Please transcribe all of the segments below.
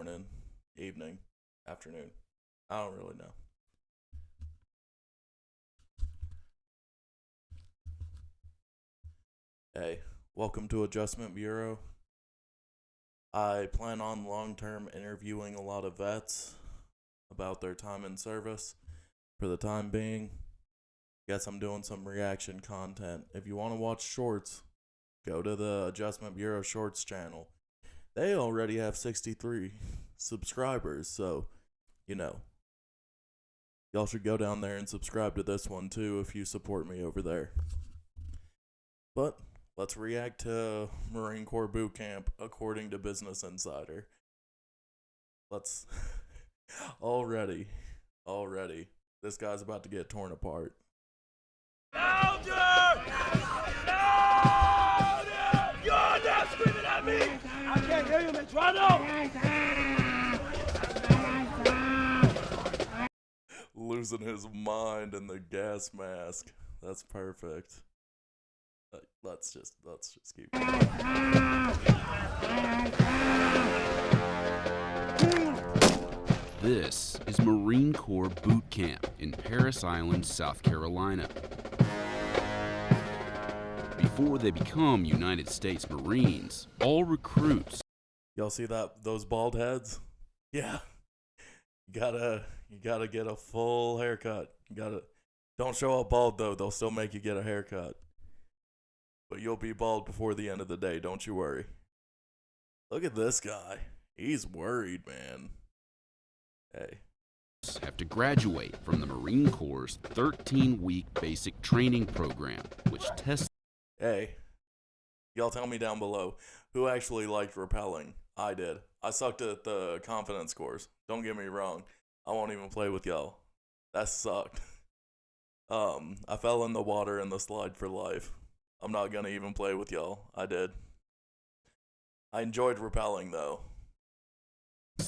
morning, evening, afternoon. I don't really know. Hey, welcome to Adjustment Bureau. I plan on long-term interviewing a lot of vets about their time in service. For the time being, guess I'm doing some reaction content. If you want to watch shorts, go to the Adjustment Bureau Shorts channel. They already have 63 subscribers, so, y'all should go down there and subscribe to this one too if you support me over there. But let's react to Marine Corps boot camp according to Business Insider. Let's already. This guy's about to get torn apart. Louder! Louder! You're not screaming at me! I can't hear you, Metrano! Losing his mind in the gas mask. That's perfect. Let's just keep going. This is Marine Corps Boot Camp in Parris Island, South Carolina. Before they become United States Marines, all recruits. Y'all see those bald heads? Yeah. You gotta get a full haircut. Don't show up bald though, they'll still make you get a haircut. But you'll be bald before the end of the day, don't you worry. Look at this guy. He's worried, man. Hey. Have to graduate from the Marine Corps' 13-week basic training program, which tests. Hey, y'all tell me down below who actually liked rappelling. I did. I sucked at the confidence scores. Don't get me wrong. I won't even play with y'all. That sucked. I fell in the water in the slide for life. I'm not gonna even play with y'all. I did. I enjoyed rappelling though.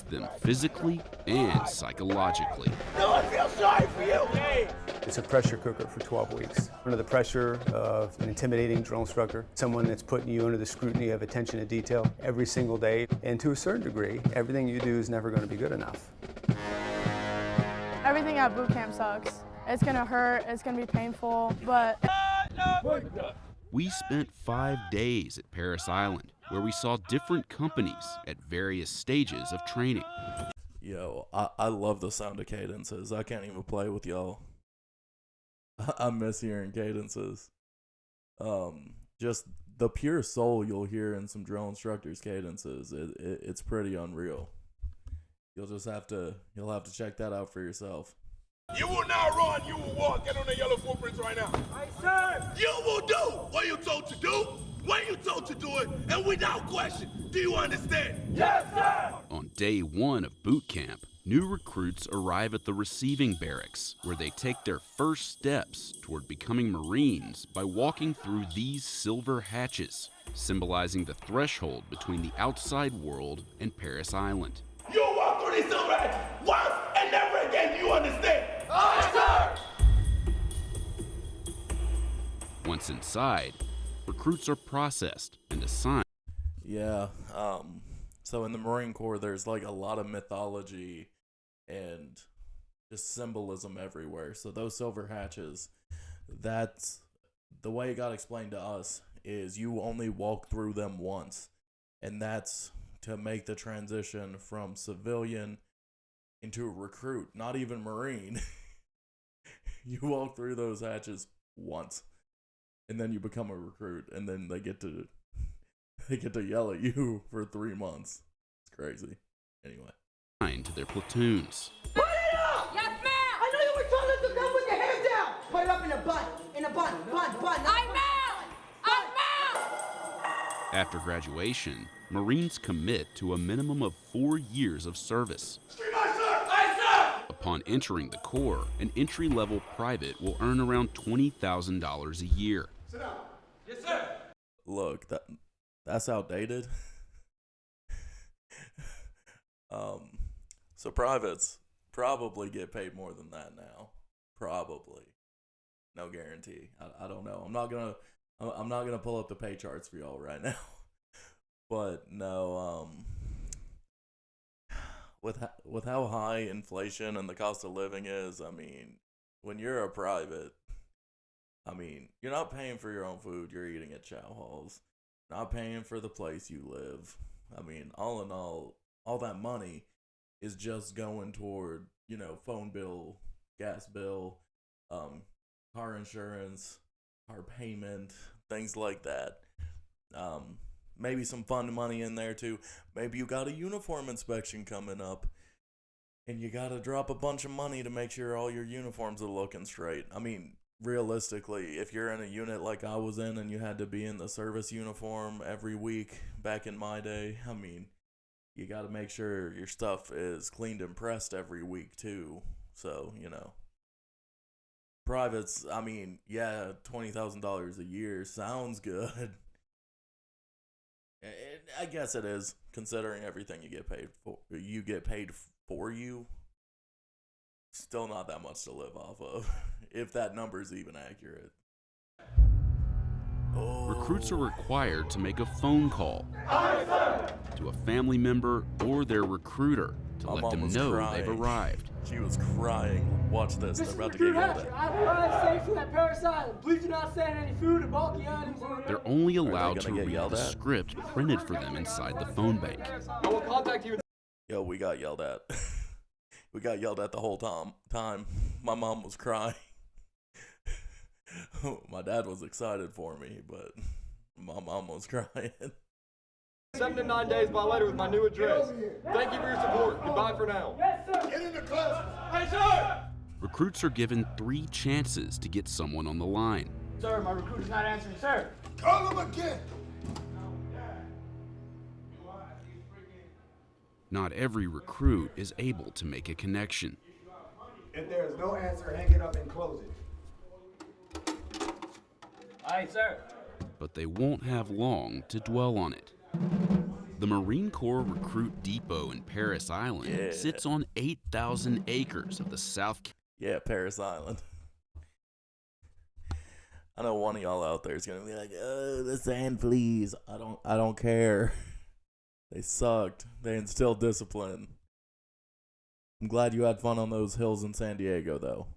Them physically and psychologically. No one feels sorry for you! Hey! It's a pressure cooker for 12 weeks. Under the pressure of an intimidating drill instructor, someone that's putting you under the scrutiny of attention to detail every single day. And to a certain degree, everything you do is never going to be good enough. Everything at boot camp sucks. It's going to hurt, it's going to be painful, but... We spent 5 days at Parris Island, where we saw different companies at various stages of training. Yo, I love the sound of cadences. I can't even play with y'all. I miss hearing cadences. Just the pure soul you'll hear in some drill instructors' cadences. It's pretty unreal. You'll have to check that out for yourself. You will not run, you will walk. Get on the yellow footprints right now. Aye, sir! You will do what you're told to do, when you're told to do it, and without question. Do you understand? Yes, sir! On day 1 of boot camp, new recruits arrive at the receiving barracks, where they take their first steps toward becoming Marines by walking through these silver hatches, symbolizing the threshold between the outside world and Parris Island. You walk through these silver hatches once and never again. Do you understand? Aye, sir! Once inside, recruits are processed and assigned. Yeah, so in the Marine Corps, there's like a lot of mythology and just symbolism everywhere. So those silver hatches, that's the way it got explained to us, is you only walk through them once. And that's to make the transition from civilian into a recruit, not even Marine. You walk through those hatches once, and then you become a recruit, and then they get to yell at you for 3 months. It's crazy. Anyway. To their platoons. Put it up! Yes, ma'am! I know you were told us to come with your hands down! Put it up in a bun. I'm out! After graduation, Marines commit to a minimum of 4 years of service. Upon entering the Corps, an entry-level private will earn around $20,000 a year. Sit down. Yes, sir. Look, that's outdated. So privates probably get paid more than that now. Probably. No guarantee. I don't know. I'm not gonna pull up the pay charts for y'all right now. But no, with how high inflation and the cost of living is, I mean, when you're a private, I mean, you're not paying for your own food, you're eating at chow halls. Not paying for the place you live. I mean, all in all that money is just going toward, phone bill, gas bill, car insurance, car payment, things like that. Maybe some fun money in there too. Maybe you got a uniform inspection coming up and you got to drop a bunch of money to make sure all your uniforms are looking straight. I mean, realistically, if you're in a unit like I was in and you had to be in the service uniform every week back in my day, I mean, you got to make sure your stuff is cleaned and pressed every week too. So, privates, I mean, yeah, $20,000 a year sounds good. I guess it is, considering everything you get paid for you. Still not that much to live off of, if that number's even accurate. Recruits are required to make a phone call to a family member or their recruiter to let them know they've arrived. She was crying. Watch this. They're about to get yelled at. I arrived safely at Parris Island. Please do not send any food or bulky items. They're only allowed to read the script printed for them inside the phone bank. I will contact you. Yo, we got yelled at. We got yelled at the whole time. My mom was crying. My dad was excited for me, but my mom was crying. 7 to 9 days by letter with my new address. Thank you for your support. Goodbye for now. Yes, sir. Get in the class. Hey, sir. Recruits are given 3 chances to get someone on the line. Sir, my recruiter's not answering, sir. Call him again. Not every recruit is able to make a connection. If there is no answer, hang it up and close it. Aye, sir. But they won't have long to dwell on it. The Marine Corps Recruit Depot in Parris Island sits on 8,000 acres of the South. Yeah, Parris Island. I know one of y'all out there is gonna be like, "Oh, the sand fleas." I don't care. They sucked. They instilled discipline. I'm glad you had fun on those hills in San Diego, though.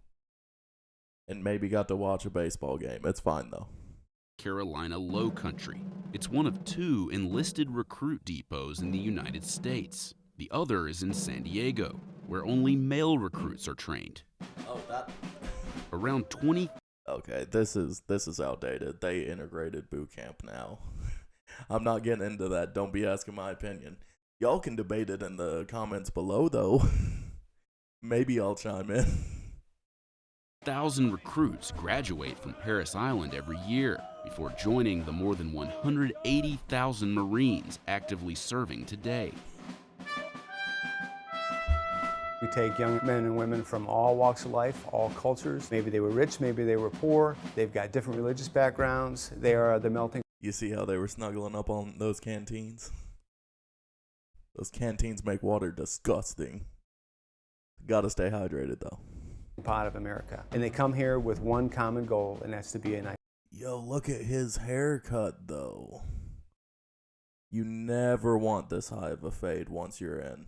And maybe got to watch a baseball game. It's fine, though. Carolina Low Country. It's one of 2 enlisted recruit depots in the United States. The other is in San Diego, where only male recruits are trained. Oh, that. Around 20. Okay, this is outdated. They integrated boot camp now. I'm not getting into that. Don't be asking my opinion. Y'all can debate it in the comments below, though. Maybe I'll chime in. 1,000 recruits graduate from Parris Island every year before joining the more than 180,000 Marines actively serving today. We take young men and women from all walks of life, all cultures. Maybe they were rich, maybe they were poor. They've got different religious backgrounds. They are the melting. You see how they were snuggling up on those canteens? Those canteens make water disgusting. Gotta stay hydrated, though. Pot of America. And they come here with one common goal, and that's to be a nice. Yo, look at his haircut, though. You never want this high of a fade once you're in.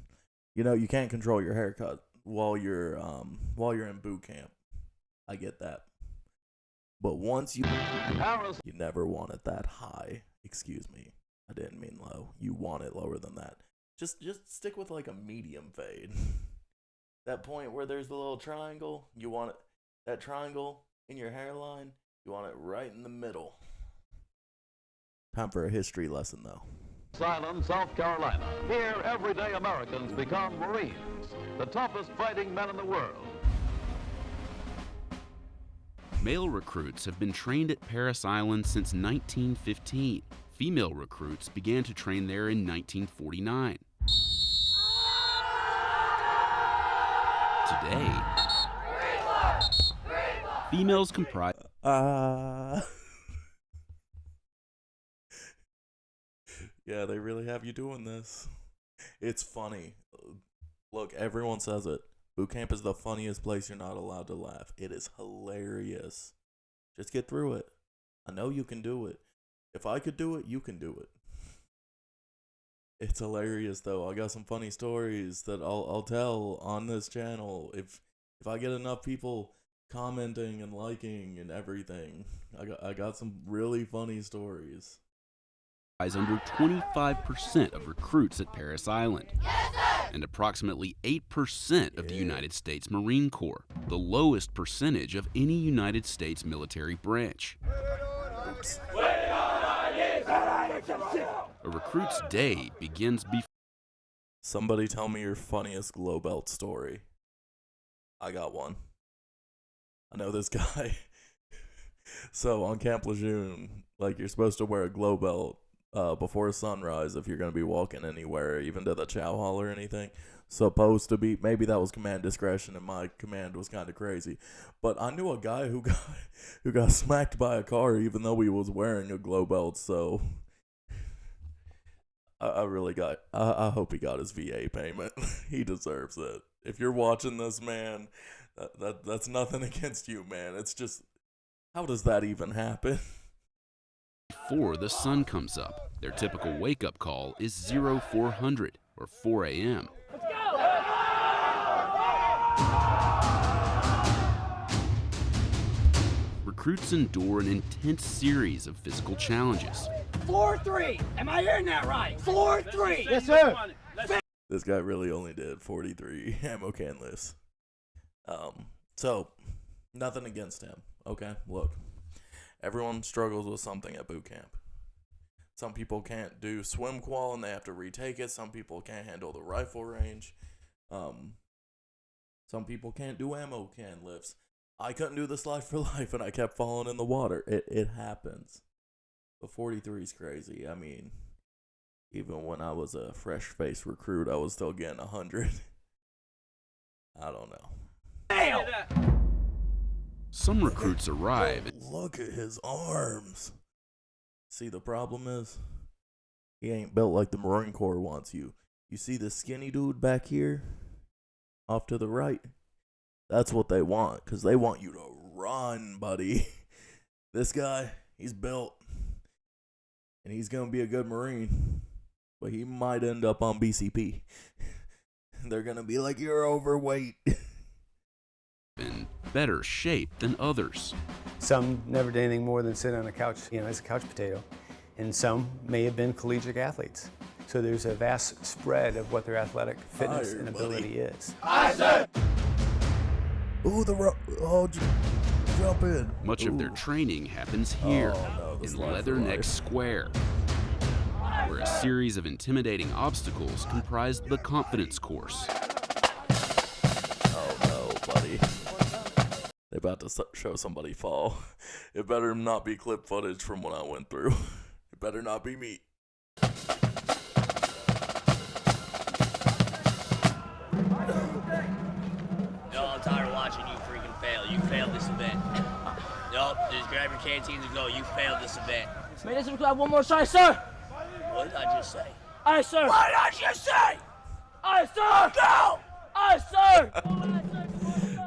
You can't control your haircut while you're in boot camp. I get that. But once you never want it that high. Excuse me. I didn't mean low. You want it lower than that. Just stick with like a medium fade. That point where there's the little triangle, you want it, that triangle in your hairline, you want it right in the middle. Time for a history lesson, though. Island, South Carolina. Here, everyday Americans become Marines, the toughest fighting men in the world. Male recruits have been trained at Parris Island since 1915. Female recruits began to train there in 1949. Today, females comprise. Yeah, they really have you doing this. It's funny. Look, everyone says it. Boot camp is the funniest place you're not allowed to laugh. It is hilarious. Just get through it. I know you can do it. If I could do it, you can do it. It's hilarious though. I got some funny stories that I'll tell on this channel if I get enough people commenting and liking and everything. I got some really funny stories. Under 25% of recruits at Parris Island, and approximately 8% of the United States Marine Corps, the lowest percentage of any United States military branch. Oops. A recruit's day begins before. Somebody tell me your funniest glow belt story. I got one. I know this guy. So on Camp Lejeune, like, you're supposed to wear a glow belt before sunrise if you're going to be walking anywhere, even to the chow hall or anything. Supposed to be. Maybe that was command discretion and my command was kind of crazy. But I knew a guy who got smacked by a car even though he was wearing a glow belt, so I hope he got his VA payment. He deserves it. If you're watching this, man, that's nothing against you, man. It's just, how does that even happen? Before the sun comes up, their typical wake-up call is 0400 or 4 a.m. Recruits endure an intense series of physical challenges. 4-3. Am I hearing that right? 4-3. Yes, sir. This guy really only did 43 ammo can lifts. So, nothing against him, okay? Look, everyone struggles with something at boot camp. Some people can't do swim qual and they have to retake it. Some people can't handle the rifle range. Some people can't do ammo can lifts. I couldn't do the slide for life and I kept falling in the water. It happens. But 43 is crazy. I mean, even when I was a fresh-faced recruit, I was still getting 100. I don't know. Some recruits arrive. Look at his arms. See, the problem is, he ain't built like the Marine Corps wants you. You see the skinny dude back here? Off to the right? That's what they want, because they want you to run, buddy. This guy, he's built, and he's going to be a good Marine, but he might end up on BCP. They're going to be like, you're overweight. In better shape than others. Some never did anything more than sit on a couch, as a couch potato. And some may have been collegiate athletes. So there's a vast spread of what their athletic fitness and ability is. I said. Ooh, jump in. Much of their training happens here in Leatherneck Square, where a series of intimidating obstacles comprise the confidence course. Oh no, buddy. They about to show somebody fall. It better not be clip footage from what I went through. It better not be me. No, I'm tired of watching you freaking fail. You failed this event. Nope, just grab your canteens and go. You failed this event. May this have one more try, sir. What did I just say? Aye, sir. What did I just say? Aye, sir. Go! Aye, sir.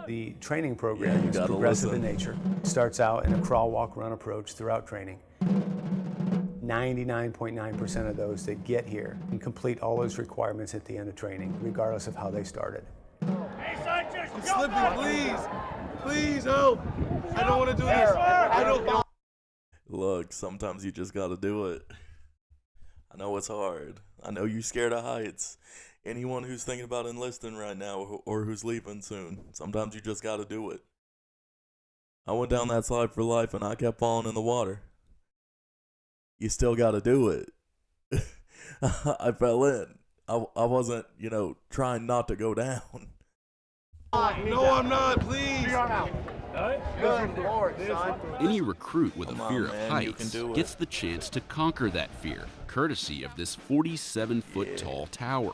The training program is progressive in nature. It starts out in a crawl, walk, run approach throughout training. 99.9% of those that get here can complete all those requirements at the end of training, regardless of how they started. I'm slipping, please. Please help. I don't want to do this. I don't. Look, sometimes you just gotta do it. I know it's hard. I know you're scared of heights. Anyone who's thinking about enlisting right now or who's leaving soon, sometimes you just gotta do it. I went down that slide for life and I kept falling in the water. You still gotta do it. I fell in. I wasn't, trying not to go down. No, I'm not, please. Any recruit with a fear of heights gets the chance to conquer that fear, courtesy of this 47-foot tall tower.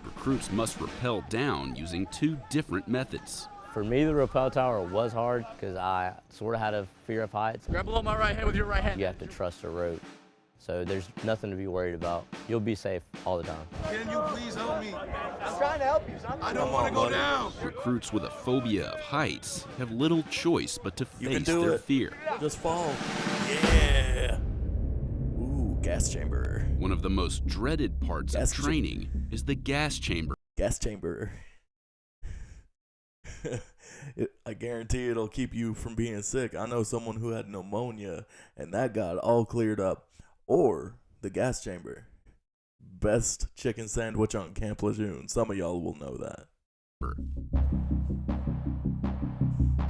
Recruits must rappel down using two different methods. For me, the rappel tower was hard because I sort of had a fear of heights. Grab below my right hand with your right hand. You have to trust the rope. So there's nothing to be worried about. You'll be safe all the time. Can you please help me? I'm trying to help you, son. I don't want to go down. Recruits with a phobia of heights have little choice but to face do their it. fear. Just fall. Yeah. Ooh, Gas chamber. One of the most dreaded parts of training is the gas chamber. Gas chamber. I guarantee it'll keep you from being sick. I know someone who had pneumonia and that got all cleared up. Or the gas chamber. Best chicken sandwich on Camp Lejeune. Some of y'all will know that.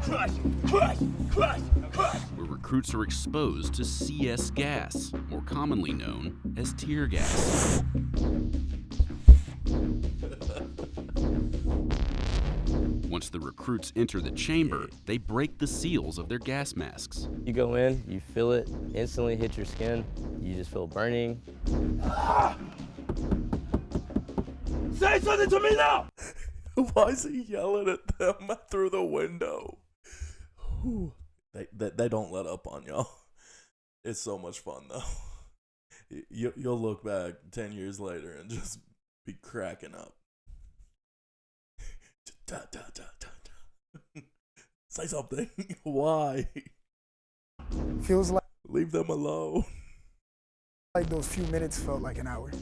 Crush, crush, crush, crush. Where recruits are exposed to CS gas, more commonly known as tear gas. Once the recruits enter the chamber, they break the seals of their gas masks. You go in, you feel it, instantly hit your skin, you just feel burning. Say something to me now! Why is he yelling at them through the window? Whew. They don't let up on y'all. It's so much fun, though. You'll look back 10 years later and just be cracking up. Say something. Why? Feels like leave them alone. Like those few minutes felt like an hour.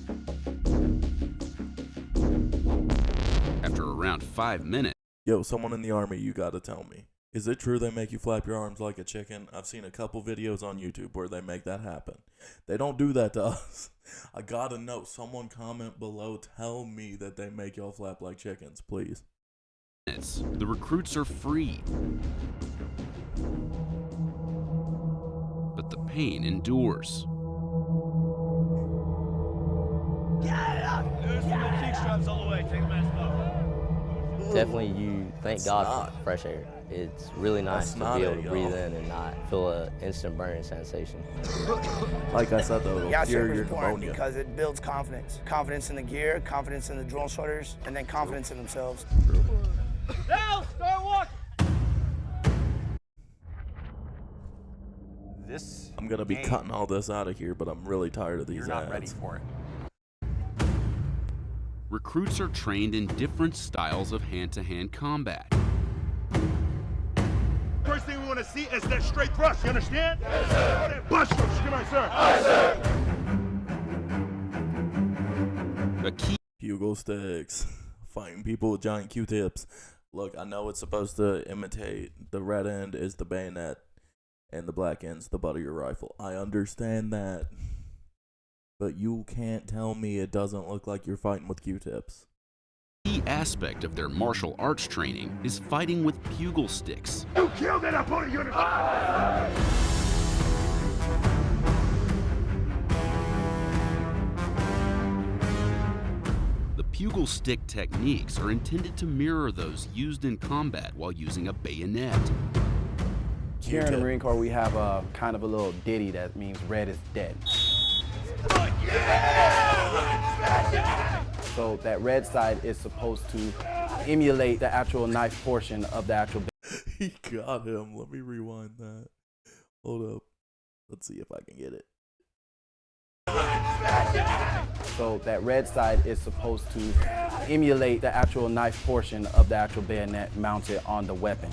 After around 5 minutes. Yo, someone in the Army, you gotta tell me. Is it true they make you flap your arms like a chicken? I've seen a couple videos on YouTube where they make that happen. They don't do that to us. I gotta know. Someone comment below. Tell me that they make y'all flap like chickens, please. The recruits are free. But the pain endures. Definitely, you thank God for fresh air. It's really nice to be able to breathe in and not feel an instant burning sensation. Like I said, though, Gas it'll chamber cure your is important pneumonia. because it builds confidence. Confidence in the gear, confidence in the drill instructors, and then confidence in themselves. Now, start walking! I'm gonna be cutting all this out of here, but I'm really tired of these ads. You're not ready for it. Recruits are trained in different styles of hand-to-hand combat. First thing we want to see is that straight thrust, you understand? Yes, sir. That bust thrust, come on, sir. Aye, sir. A key Bugle sticks. Fighting people with giant Q-tips. Look, I know it's supposed to imitate the red end is the bayonet and the black end's the butt of your rifle. I understand that. But you can't tell me it doesn't look like you're fighting with Q-tips. key aspect of their martial arts training is fighting with bugle sticks. You killed that opponent, you understand? The bugle stick techniques are intended to mirror those used in combat while using a bayonet. Here in the Marine Corps, we have a kind of a little ditty that means red is dead. So that red side is supposed to emulate the actual knife portion of the actual. He got him. Let me rewind that. Hold up. Let's see if I can get it. So that red side is supposed to emulate the actual knife portion of the actual bayonet mounted on the weapon.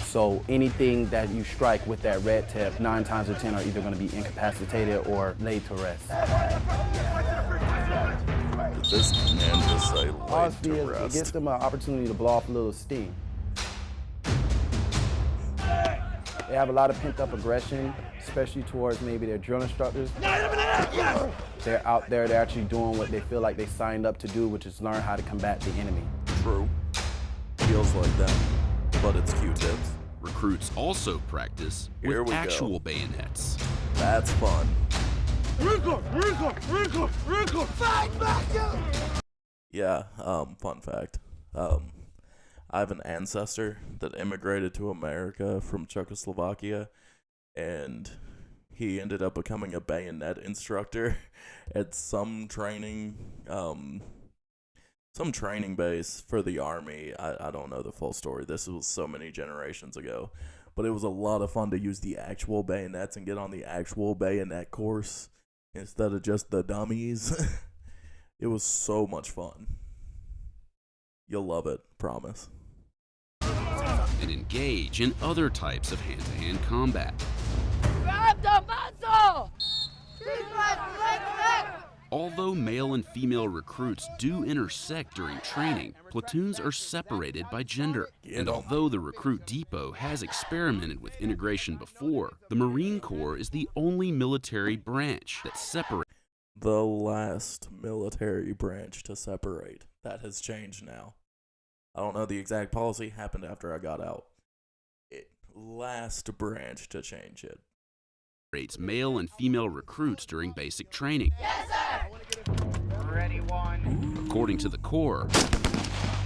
So anything that you strike with that red tip, 9 times out of 10 are either going to be incapacitated or laid to rest. This man just say All it gives them an opportunity to blow off a little steam. They have a lot of pent-up aggression, especially towards maybe their drill instructors. They're out there, they're actually doing what they feel like they signed up to do, which is learn how to combat the enemy. True. Feels like that, but it's Q-tips. Recruits also practice with actual bayonets. That's fun. Fight back up! Yeah, fun fact. I have an ancestor that immigrated to America from Czechoslovakia, and he ended up becoming a bayonet instructor at some training base for the Army. I don't know the full story. This was so many generations ago. But it was a lot of fun to use the actual bayonets and get on the actual bayonet course instead of just the dummies. It was so much fun. You'll love it, promise. And engage in other types of hand-to-hand combat. Grab the muzzle! Although male and female recruits do intersect during training, platoons are separated by gender. And although the recruit depot has experimented with integration before, the Marine Corps is the only military branch that separates. The last military branch to separate. That has changed now. I don't know the exact policy. Happened after I got out. Last branch to change it. Male and female recruits during basic training. Yes, sir! Ready, one. According to the Corps,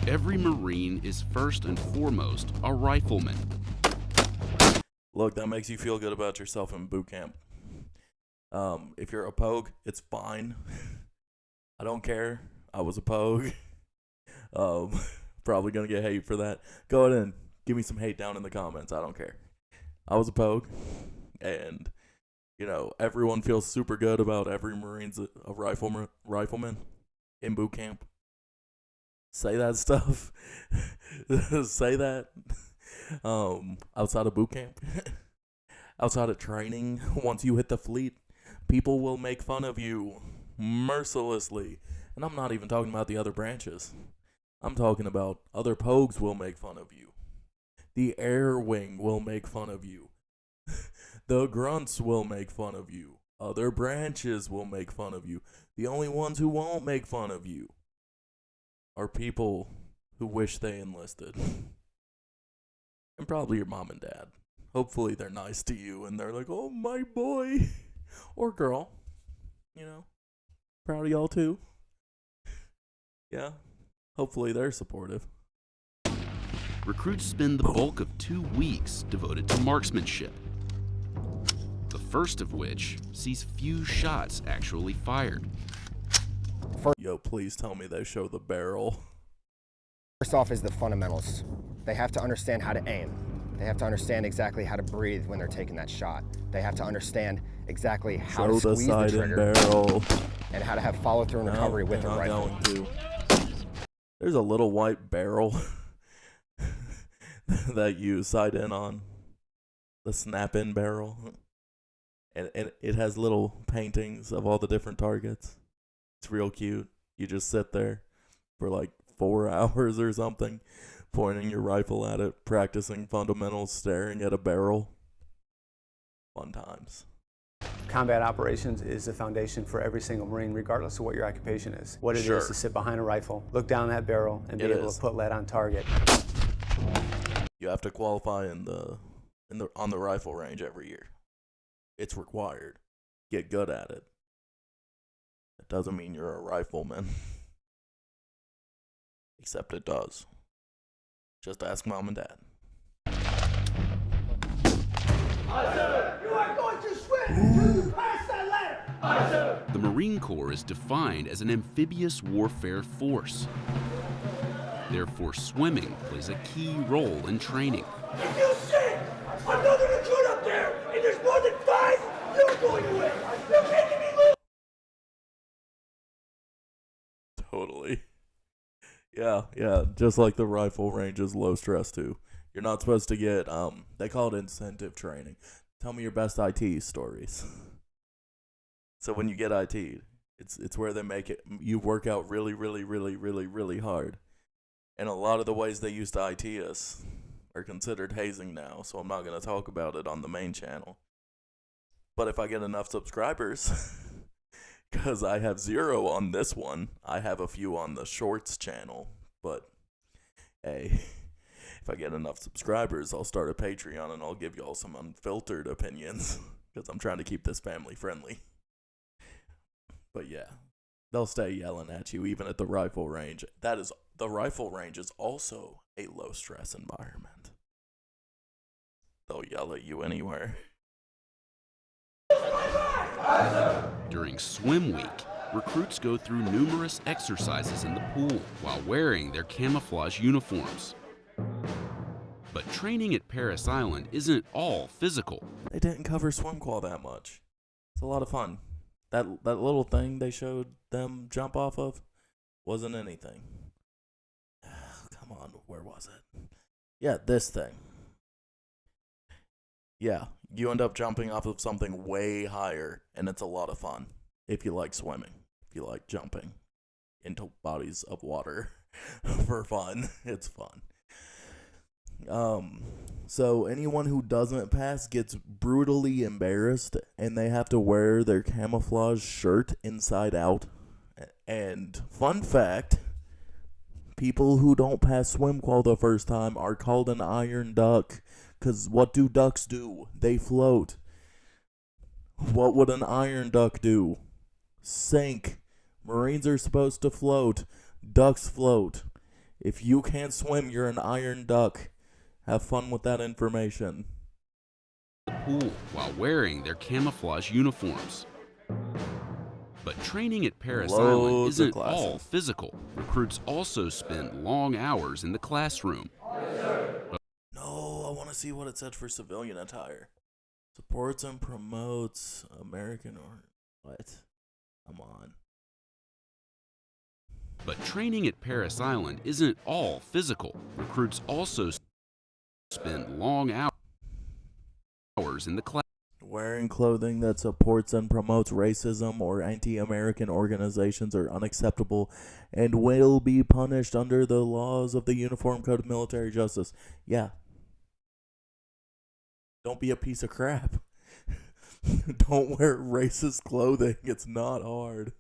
every Marine is first and foremost a rifleman. Look, that makes you feel good about yourself in boot camp. If you're a pogue, it's fine. I don't care. I was a pogue. Probably gonna get hate for that. Go ahead and give me some hate down in the comments. I don't care. I was a pogue, and you know, everyone feels super good about every Marine's a rifleman in boot camp. Say that stuff. Say that. Outside of boot camp, outside of training, once you hit the fleet, people will make fun of you mercilessly. And I'm not even talking about the other branches. I'm talking about other pogues will make fun of you. The air wing will make fun of you. The grunts will make fun of you. Other branches will make fun of you. The only ones who won't make fun of you are people who wish they enlisted. And probably your mom and dad. Hopefully they're nice to you and they're like, oh, my boy. Or girl. You know, proud of y'all too. Yeah. Hopefully they're supportive. Recruits spend the bulk of 2 weeks devoted to marksmanship. The first of which sees few shots actually fired. Yo, please tell me they show the barrel. First off is the fundamentals. They have to understand how to aim. They have to understand exactly how to breathe when they're taking that shot. They have to understand exactly how to squeeze the trigger barrel. And how to have follow-through and recovery with a rifle. There's a little white barrel that you sight in on. The snap-in barrel. And it has little paintings of all the different targets. It's real cute. You just sit there for like 4 hours or something, pointing your rifle at it, practicing fundamentals, staring at a barrel. Fun times. Combat operations is the foundation for every single Marine, regardless of what your occupation is. What it is to sit behind a rifle, look down that barrel, and be able to put lead on target. You have to qualify on the rifle range every year. It's required. Get good at it. It doesn't mean you're a rifleman. Except it does. Just ask mom and dad. You are going to swim! Pass that ladder! The Marine Corps is defined as an amphibious warfare force. Therefore, swimming plays a key role in training. If you see another recruit up there and there's more than 5, you're going to win. You're making me lose. Totally. Yeah. Just like the rifle range is low stress too. You're not supposed to get, they call it incentive training. Tell me your best IT stories. So when you get IT, it's where they make it, you work out really, really, really, really, really hard. And a lot of the ways they used to IT us are considered hazing now, so I'm not going to talk about it on the main channel. But if I get enough subscribers, because I have 0 on this one, I have a few on the shorts channel, but hey, if I get enough subscribers, I'll start a Patreon and I'll give y'all some unfiltered opinions, because I'm trying to keep this family friendly. But yeah, they'll stay yelling at you even at the rifle range. The rifle range is also a low stress environment. They'll yell at you anywhere. During swim week, recruits go through numerous exercises in the pool while wearing their camouflage uniforms. But training at Parris Island isn't all physical. They didn't cover swim qual that much. It's a lot of fun. That little thing they showed them jump off of wasn't anything. Come on, where was it? Yeah, this thing. Yeah, you end up jumping off of something way higher, and it's a lot of fun if you like swimming, if you like jumping into bodies of water for fun. It's fun. So anyone who doesn't pass gets brutally embarrassed, and they have to wear their camouflage shirt inside out. And fun fact, people who don't pass swim qual the first time are called an iron duck, because what do ducks do? They float. What would an iron duck do? Sink. Marines are supposed to float. Ducks float. If you can't swim, you're an iron duck. Have fun with that information. The pool while wearing their camouflage uniforms. But training at Parris Island isn't all physical. Recruits also spend long hours in the classroom. No, I want to see what it said for civilian attire. Supports and promotes American or what? Come on. But training at Parris Island isn't all physical. Recruits also spend long hours in the class. Wearing clothing that supports and promotes racism or anti-American organizations are unacceptable and will be punished under the laws of the Uniform Code of Military Justice. Yeah. Don't be a piece of crap. Don't wear racist clothing. It's not hard.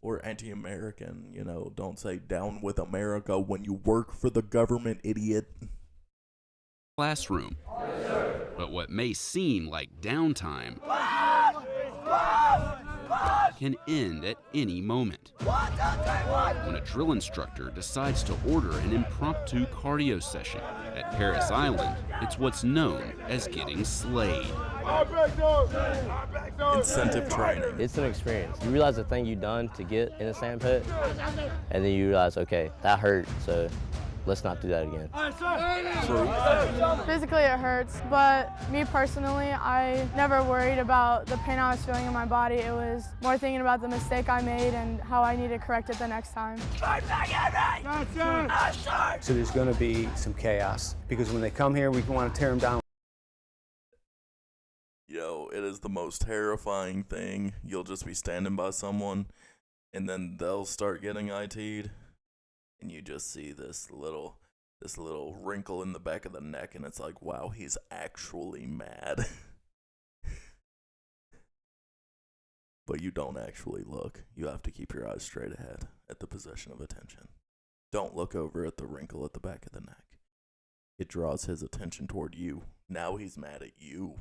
Or anti-American, don't say down with America when you work for the government, idiot. Classroom. But what may seem like downtime can end at any moment. When a drill instructor decides to order an impromptu cardio session at Parris Island, it's what's known as getting slayed. Incentive training. It's an experience. You realize the thing you've done to get in a sand pit, and then you realize, okay, that hurt, so let's not do that again. Physically it hurts, but me personally, I never worried about the pain I was feeling in my body. It was more thinking about the mistake I made and how I need to correct it the next time. So there's going to be some chaos, because when they come here, we want to tear them down. Yo, it is the most terrifying thing. You'll just be standing by someone, and then they'll start getting IT'd, and you just see this little wrinkle in the back of the neck, and it's like, wow, he's actually mad. But you don't actually look. You have to keep your eyes straight ahead at the position of attention. Don't look over at the wrinkle at the back of the neck. It draws his attention toward you. Now he's mad at you.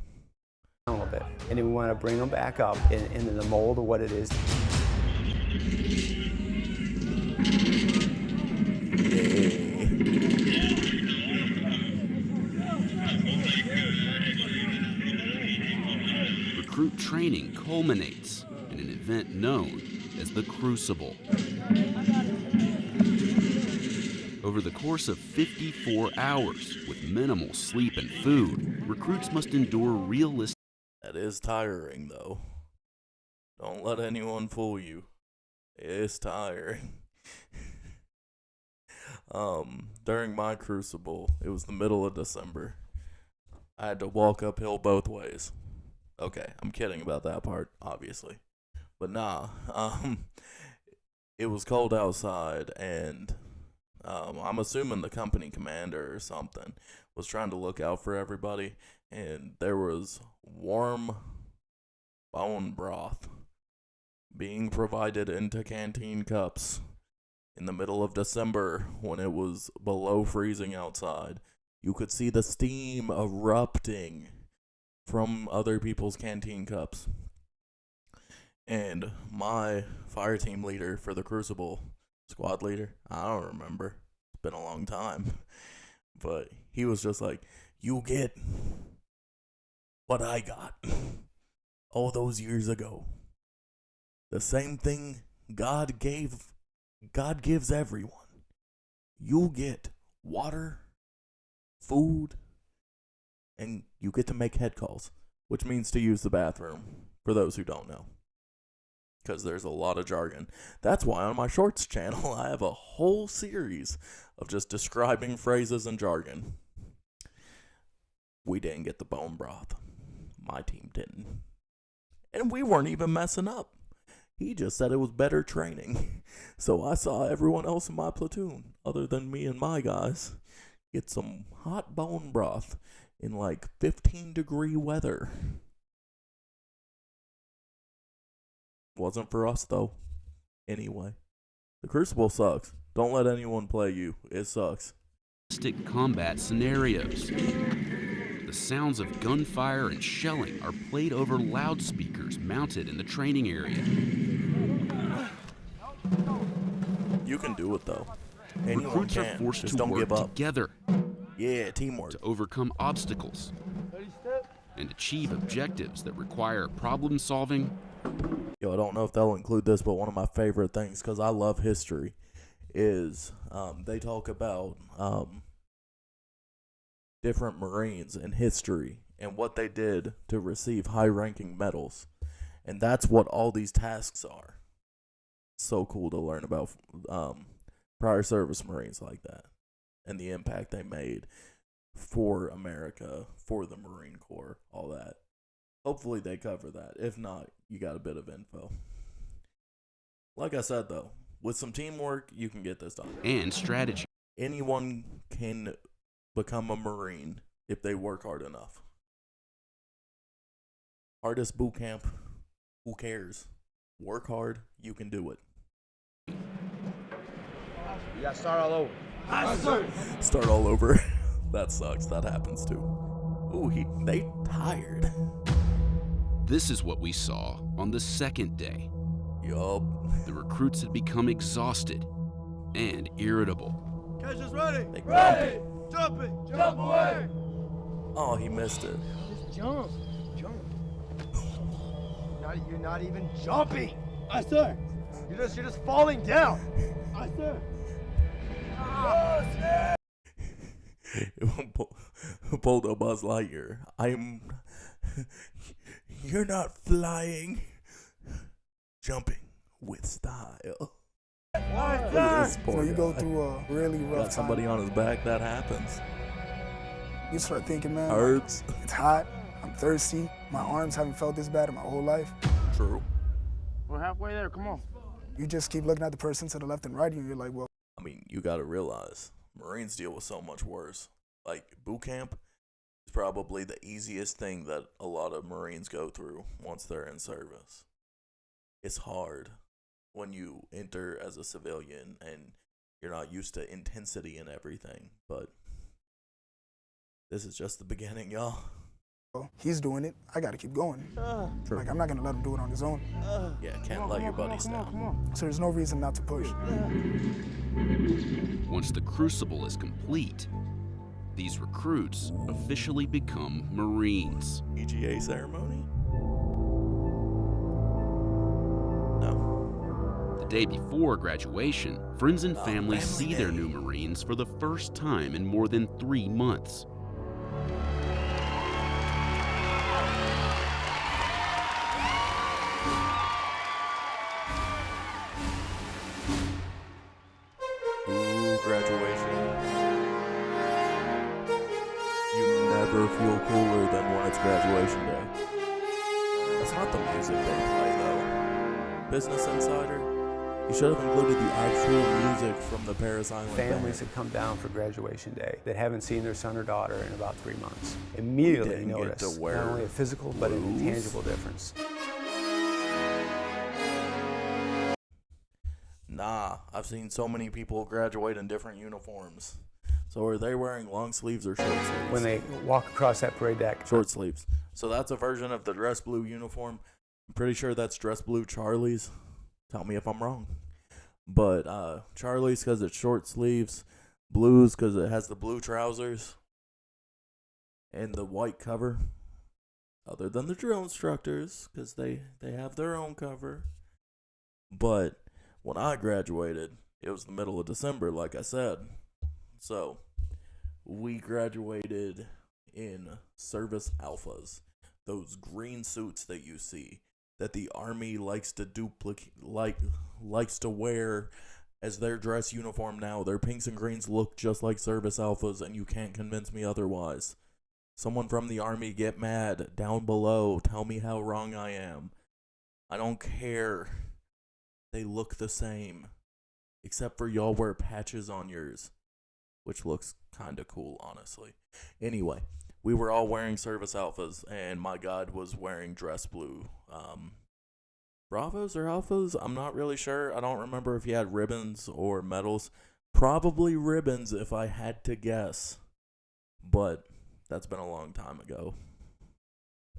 A little bit, and then we want to bring them back up into the mold of what it is. Recruit training culminates in an event known as the Crucible. Over the course of 54 hours, with minimal sleep and food, recruits must endure realistic. That is tiring, though. Don't let anyone fool you. It's tiring. During my crucible, it was the middle of December. I had to walk uphill both ways. Okay, I'm kidding about that part, obviously. But nah, it was cold outside, and I'm assuming the company commander or something was trying to look out for everybody, and there was warm bone broth being provided into canteen cups in the middle of December when it was below freezing outside. You could see the steam erupting from other people's canteen cups. And my fire team leader for the Crucible, squad leader, I don't remember. It's been a long time. But he was just like, you get what I got all those years ago. The same thing God gives everyone. You'll get water, food, and you get to make head calls, which means to use the bathroom, for those who don't know. Because there's a lot of jargon. That's why on my Shorts channel, I have a whole series of just describing phrases and jargon. We didn't get the bone broth. My team didn't. And we weren't even messing up. He just said it was better training. So I saw everyone else in my platoon, other than me and my guys, get some hot bone broth in like 15-degree weather. Wasn't for us, though. Anyway, the Crucible sucks. Don't let anyone play you. It sucks. Combat scenarios. The sounds of gunfire and shelling are played over loudspeakers mounted in the training area. You can do it, though. Anyone Recruits can. are forced Just to don't work give up. together. Yeah, teamwork. To overcome obstacles and achieve objectives that require problem solving. Yo, I don't know if they'll include this, but one of my favorite things, because I love history, is they talk about different Marines in history and what they did to receive high-ranking medals. And that's what all these tasks are. So cool to learn about prior service Marines like that and the impact they made for America, for the Marine Corps, all that. Hopefully they cover that. If not, you got a bit of info. Like I said, though, with some teamwork, you can get this done. And strategy. Anyone can become a Marine if they work hard enough. Hardest boot camp, who cares? Work hard, you can do it. You gotta start all over. Start all over. That sucks. That happens too. Ooh, they tired. This is what we saw on the second day. Yup. The recruits had become exhausted and irritable. Catch is ready. Ready. Jumping. Jump away. Oh, he missed it. Just jump. Jump. You're not even jumping. Aye, sir. You're just falling down. Aye, sir. Boldo Buzz Lightyear. You're not flying. Jumping with style. You go through a really rough Got somebody time. on his back, that happens. You start thinking, man, Hurts. it's hot, I'm thirsty, my arms haven't felt this bad in my whole life. True. We're halfway there, come on. You just keep looking at the person to the left and right, and you're like, well. I mean, you got to realize Marines deal with so much worse. Like, boot camp is probably the easiest thing that a lot of Marines go through once they're in service. It's hard when you enter as a civilian and you're not used to intensity and everything, but this is just the beginning, y'all. He's doing it. I got to keep going. True. Like, I'm not going to let him do it on his own. Yeah, can't let your buddies down. So there's no reason not to push. Once the Crucible is complete, these recruits officially become Marines. EGA ceremony? No. The day before graduation, friends and family see their new Marines for the first time in more than 3 months. Ooh, graduation. You never feel cooler than when it's graduation day. That's not the music they play, though. Business Insider, you should have included the actual music from the Paris Island Families band. that come down for graduation day that haven't seen their son or daughter in about 3 months immediately Didn't get notice to wear not only a physical but an blues. intangible difference. Nah, I've seen so many people graduate in different uniforms. So are they wearing long sleeves or short sleeves? When they walk across that parade deck. Short sleeves. So that's a version of the dress blue uniform. I'm pretty sure that's dress blue Charlie's. Tell me if I'm wrong. But Charlie's because it's short sleeves. Blues because it has the blue trousers. And the white cover. Other than the drill instructors because they have their own cover. But when I graduated, it was the middle of December, like I said. So, we graduated in service alphas. Those green suits that you see that the Army likes to likes to wear as their dress uniform now. Their pinks and greens look just like service alphas, and you can't convince me otherwise. Someone from the Army, get mad down below. Tell me how wrong I am. I don't care. They look the same. Except for y'all wear patches on yours, which looks kind of cool, honestly. Anyway, we were all wearing service alphas, and my god was wearing dress blue. Bravos or alphas? I'm not really sure. I don't remember if he had ribbons or medals. Probably ribbons if I had to guess. But that's been a long time ago.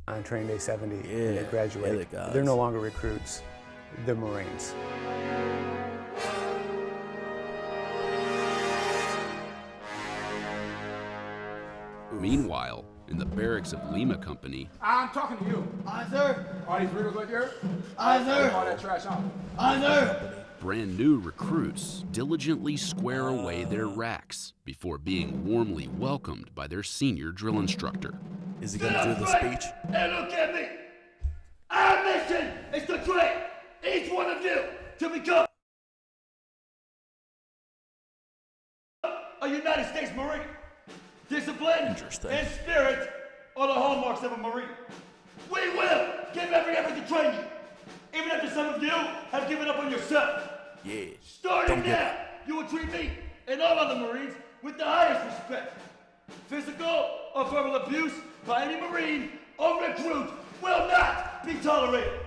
On training day 70, Yeah, and they graduate. yeah, They're no longer recruits. They're Marines. Meanwhile, in the barracks of Lima Company, I'm talking to you. Aye, sir. All these riddles right here? Aye, sir. All that trash out. Aye, sir. brand new recruits diligently square away their racks before being warmly welcomed by their senior drill instructor. Is he gonna do the speech? And look at me. Our mission is to train each one of you to become a United States Marine. Discipline and spirit are the hallmarks of a Marine. We will give every effort to train you, even after some of you have given up on yourself. Yeah. Starting now, you will treat me and all other Marines with the highest respect. Physical or verbal abuse by any Marine or recruit will not be tolerated.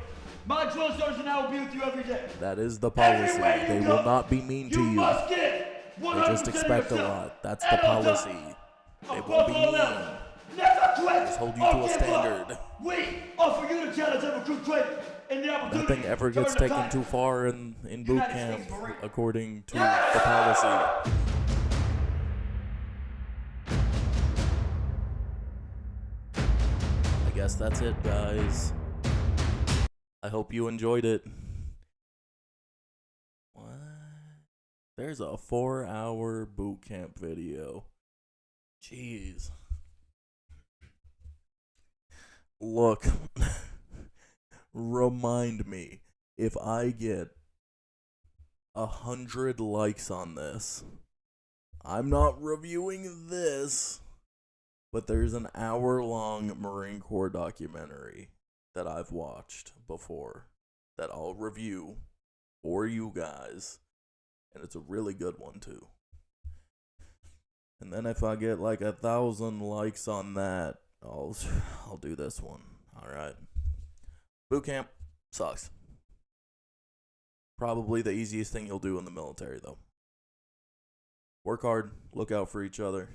My drill sergeant and I will be with you every day. That is the policy. Everywhere you They go, will not be mean to you. must give 100% They just expect a of yourself. lot. That's And the on top, policy. They above won't be all mean. else, never quit Just hold you or to a give up. standard. We offer you the challenge of recruit training and the opportunity Nothing ever to gets earn the taken title. too far in boot United camp, States Marine. according to the policy. I guess that's it, guys. I hope you enjoyed it. What? There's a 4-hour boot camp video. Jeez. Look, remind me, if I get 100 likes on this, I'm not reviewing this, but there's an hour-long Marine Corps documentary that I've watched before that I'll review for you guys, and it's a really good one too. And then if I get like 1,000 likes on that, I'll do this one. All right. Boot camp sucks. Probably the easiest thing you'll do in the military, though. Work hard, look out for each other.